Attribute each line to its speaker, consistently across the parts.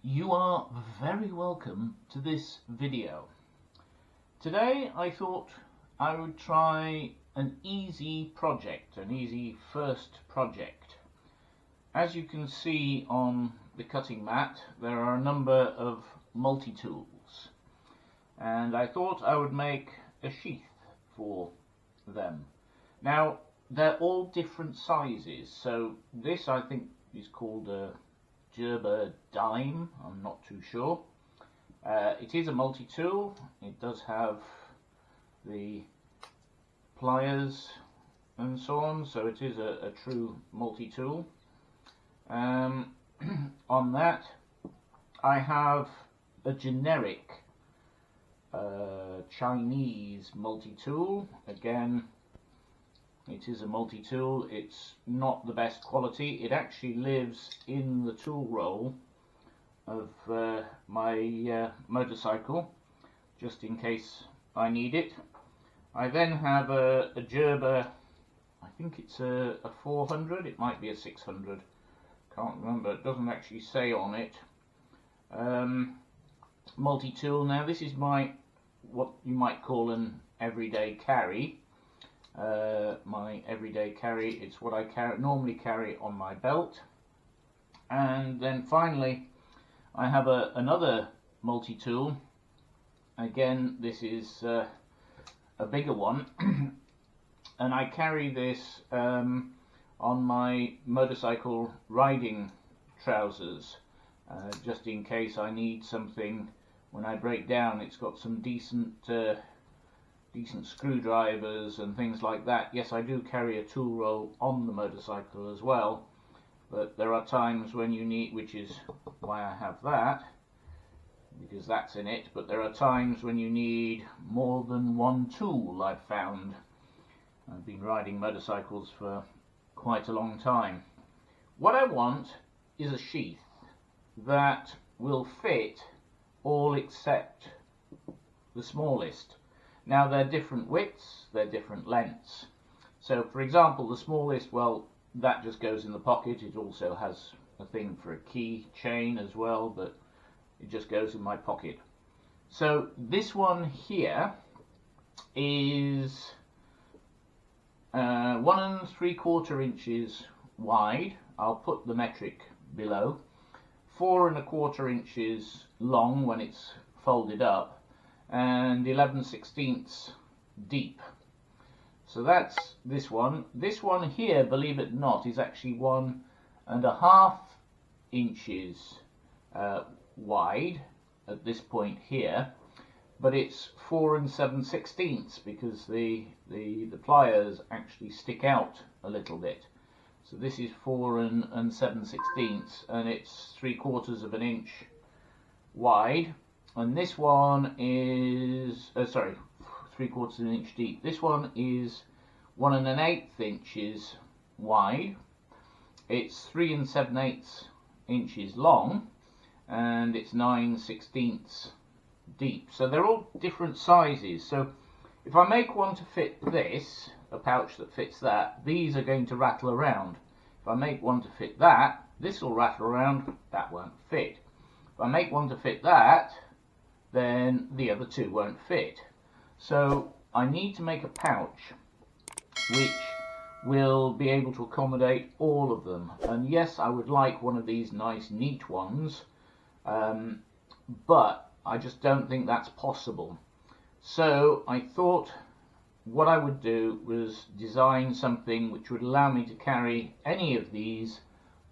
Speaker 1: You are very welcome to this video. Today I thought I would try an easy project, an easy first project. As you can see on the cutting mat, there are a number of multi-tools, and I thought I would make a sheath for them. Now they're all different sizes, so this I think is called a gerber dime, I'm not too sure. It is a multi-tool. It does have the pliers and so on, so it is a true multi-tool. On that I have a generic Chinese multi-tool. Again, it is a multi-tool. It's not the best quality. It actually lives in the tool roll of my motorcycle, just in case I need it. I then have a gerber, I think it's a 400, it might be a 600, can't remember, it doesn't actually say on it. Multi-tool. Now this is what you might call an everyday carry. My everyday carry, it's what I normally carry on my belt. And then finally I have another multi-tool. Again, this is a bigger one and I carry this on my motorcycle riding trousers, just in case I need something when I break down. It's got some decent screwdrivers and things like that. Yes, I do carry a tool roll on the motorcycle as well, but there are times when you need, which is why I have that, because that's in it, but there are times when you need more than one tool, I've found. I've been riding motorcycles for quite a long time. What I want is a sheath that will fit all except the smallest. Now they're different widths, they're different lengths. So for example, the smallest, well, that just goes in the pocket. It also has a thing for a key chain as well, but it just goes in my pocket. So this one here is 1 3/4 inches wide. I'll put the metric below. 4 1/4 inches long when it's folded up, and 11/16 deep. So that's this one. This one here, believe it or not, is actually 1 1/2 inches wide at this point here, but it's 4 7/16 because the pliers actually stick out a little bit. So this is 4 7/16, and it's 3/4 of an inch wide. And this one is, 3/4 of an inch deep. This one is 1 1/8 inches wide. It's 3 7/8 inches long, and it's 9/16 deep. So they're all different sizes. So if I make one to fit this, a pouch that fits that, these are going to rattle around. If I make one to fit that, this will rattle around, that won't fit. If I make one to fit that, then the other two won't fit. So I need to make a pouch which will be able to accommodate all of them. And yes, I would like one of these nice neat ones, but I just don't think that's possible. So I thought what I would do was design something which would allow me to carry any of these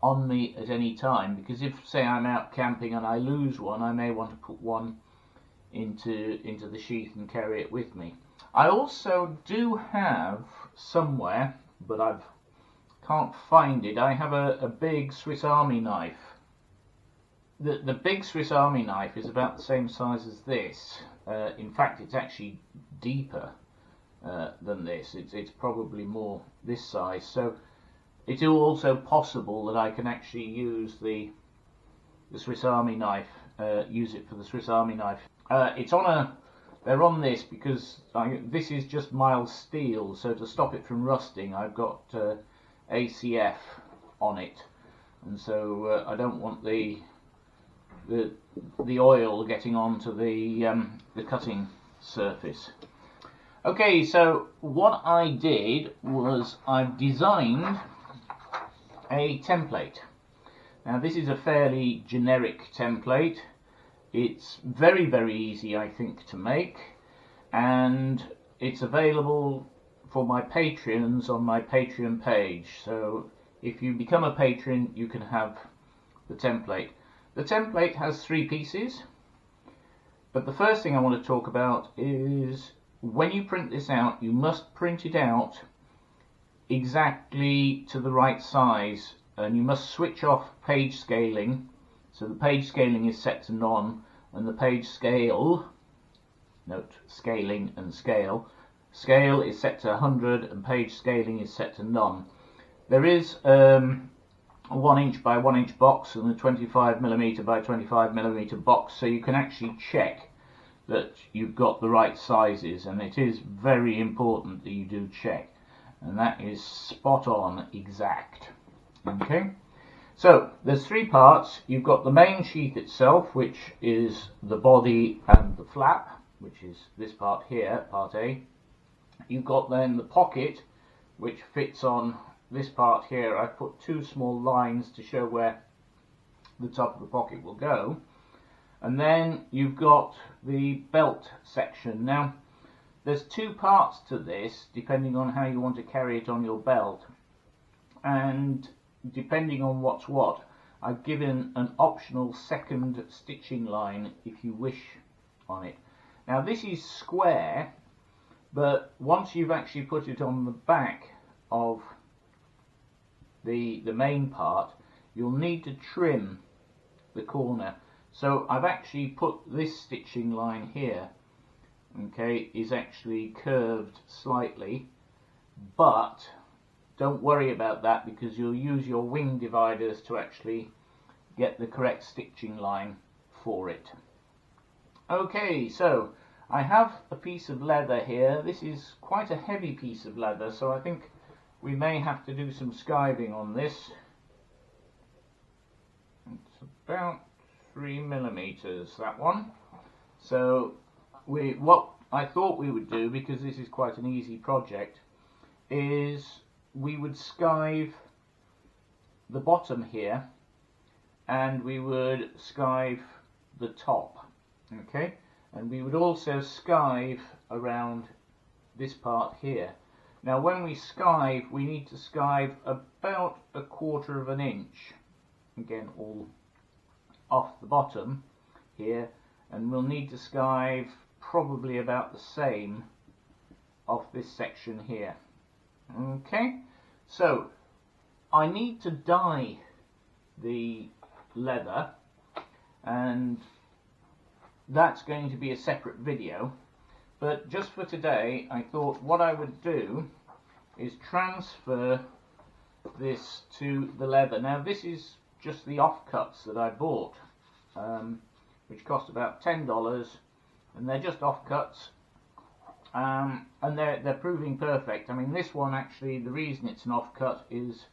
Speaker 1: on me at any time, because if, say, I'm out camping and I lose one, I may want to put one into the sheath and carry it with me. I also do have somewhere, but I can't find it, I have a big Swiss Army knife. The big Swiss Army knife is about the same size as this. In fact, it's actually deeper than this. It's probably more this size. So it's also possible that I can actually use the Swiss Army knife, use it for the Swiss Army knife. They're on this because this is just mild steel, so to stop it from rusting I've got ACF on it, and so I don't want the the oil getting onto the cutting surface. Okay, so what I did was I've designed a template. Now this is a fairly generic template. It's very, very easy, I think, to make, and it's available for my patrons on my Patreon page. So if you become a patron, you can have the template. The template has 3 pieces, but the first thing I want to talk about is when you print this out, you must print it out exactly to the right size, and you must switch off page scaling. So the page scaling is set to none, and the page scale, note scaling and scale, scale is set to 100 and page scaling is set to none. There is a 1 inch by 1 inch box and a 25mm by 25mm box, so you can actually check that you've got the right sizes, and it is very important that you do check, and that is spot on exact. Okay, so there's 3 parts. You've got the main sheath itself, which is the body and the flap, which is this part here, part A. You've got then the pocket, which fits on this part here. I've put 2 small lines to show where the top of the pocket will go. And then you've got the belt section. Now there's 2 parts to this, depending on how you want to carry it on your belt, and depending on what's what, I've given an optional second stitching line if you wish on it. Now this is square, but once you've actually put it on the back of the main part, you'll need to trim the corner. So I've actually put this stitching line here, okay, is actually curved slightly, but don't worry about that because you'll use your wing dividers to actually get the correct stitching line for it. Okay, so I have a piece of leather here. This is quite a heavy piece of leather, so I think we may have to do some skiving on this. It's about 3mm, that one. So what I thought we would do, because this is quite an easy project, is we would skive the bottom here and we would skive the top, okay, and we would also skive around this part here. Now when we skive, we need to skive about 1/4 of an inch, again all off the bottom here, and we'll need to skive probably about the same off this section here. Okay, so I need to dye the leather, and that's going to be a separate video, but just for today I thought what I would do is transfer this to the leather. Now this is just the offcuts that I bought, which cost about $10, and they're just offcuts, and they're proving perfect. I mean, this one actually, the reason it's an offcut is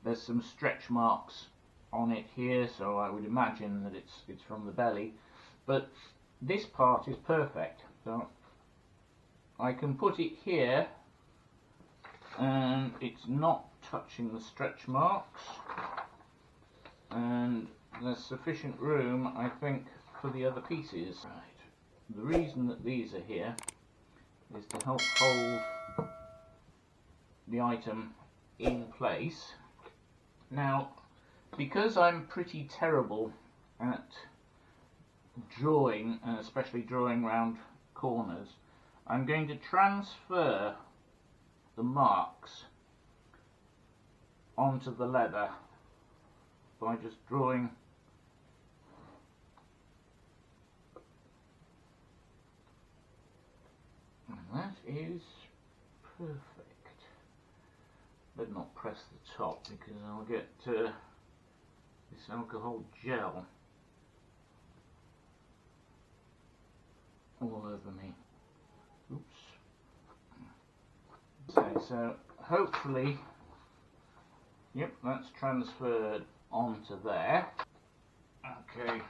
Speaker 1: there's some stretch marks on it here, so I would imagine that it's from the belly, but this part is perfect. So I can put it here and it's not touching the stretch marks, and there's sufficient room, I think, for the other pieces. Right. The reason that these are here is to help hold the item in place. Now, because I'm pretty terrible at drawing, and especially drawing round corners, I'm going to transfer the marks onto the leather by just drawing and that is perfect, but not press the top because I'll get this alcohol gel all over me. Oops. Okay, so hopefully, yep, that's transferred onto there. Okay,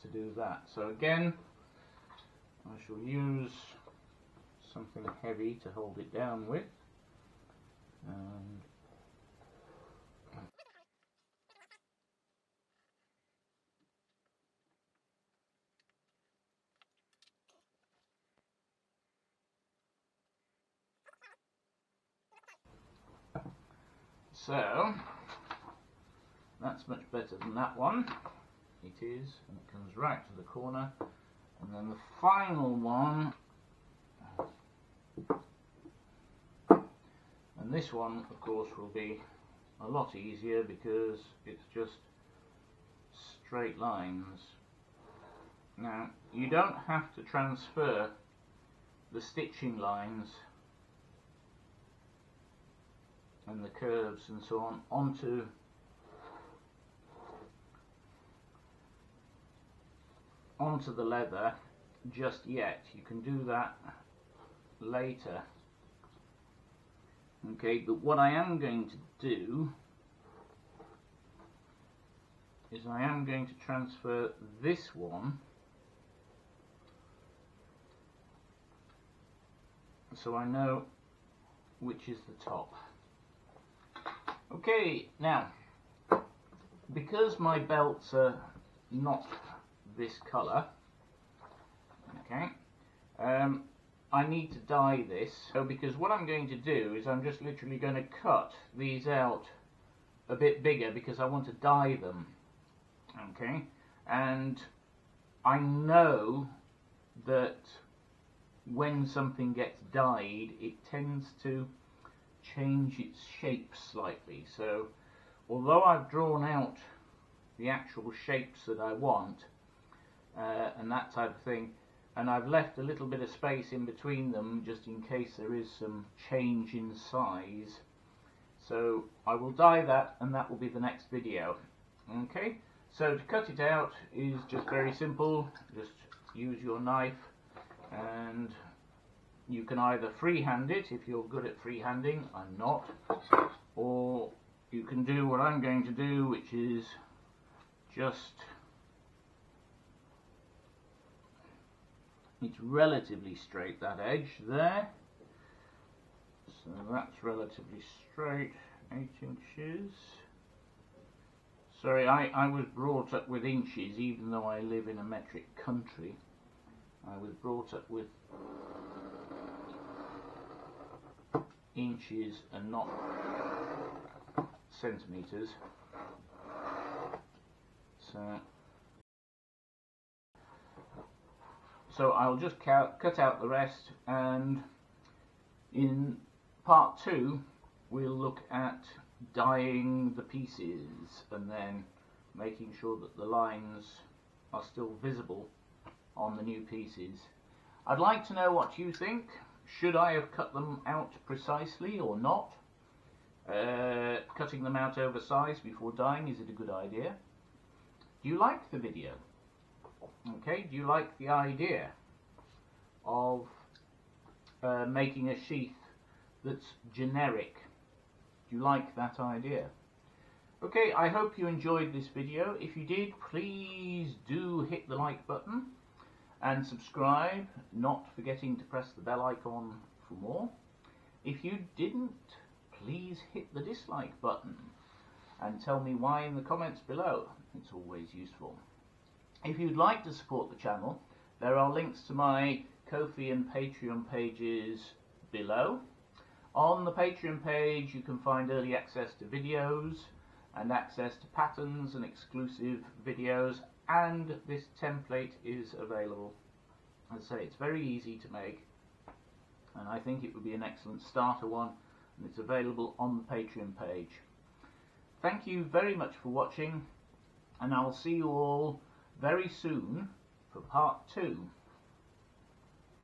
Speaker 1: to do that. So again, I shall use something heavy to hold it down with. And so that's much better than that one. It is, and it comes right to the corner. And then the final one, and this one of course will be a lot easier because it's just straight lines. Now you don't have to transfer the stitching lines and the curves and so on onto the leather just yet. You can do that later. Okay, but what I am going to do is I am going to transfer this one so I know which is the top. Okay, now because my belts are not this colour, okay, I need to dye this. So because what I'm going to do is I'm just literally going to cut these out a bit bigger because I want to dye them. Okay, and I know that when something gets dyed it tends to change its shape slightly. So although I've drawn out the actual shapes that I want and that type of thing, and I've left a little bit of space in between them just in case there is some change in size, so I will dye that and that will be the next video. Okay, so to cut it out is just very simple. Just use your knife and you can either freehand it if you're good at freehanding. I'm not. Or you can do what I'm going to do, which is just, it's relatively straight, that edge there. So that's relatively straight, 8 inches. Sorry, I was brought up with inches even though I live in a metric country. I was brought up with inches and not centimeters. So I'll just cut out the rest, and in part 2 we'll look at dyeing the pieces and then making sure that the lines are still visible on the new pieces. I'd like to know what you think. Should I have cut them out precisely or not? Cutting them out oversized before dyeing, is it a good idea? Do you like the video? Okay, do you like the idea of making a sheath that's generic? Do you like that idea? Okay, I hope you enjoyed this video. If you did, please do hit the like button and subscribe, not forgetting to press the bell icon for more. If you didn't, please hit the dislike button and tell me why in the comments below. It's always useful. If you'd like to support the channel, there are links to my Ko-fi and Patreon pages below. On the Patreon page you can find early access to videos and access to patterns and exclusive videos, and this template is available. As I say, it's very easy to make and I think it would be an excellent starter one, and it's available on the Patreon page. Thank you very much for watching, and I'll see you all very soon for part 2.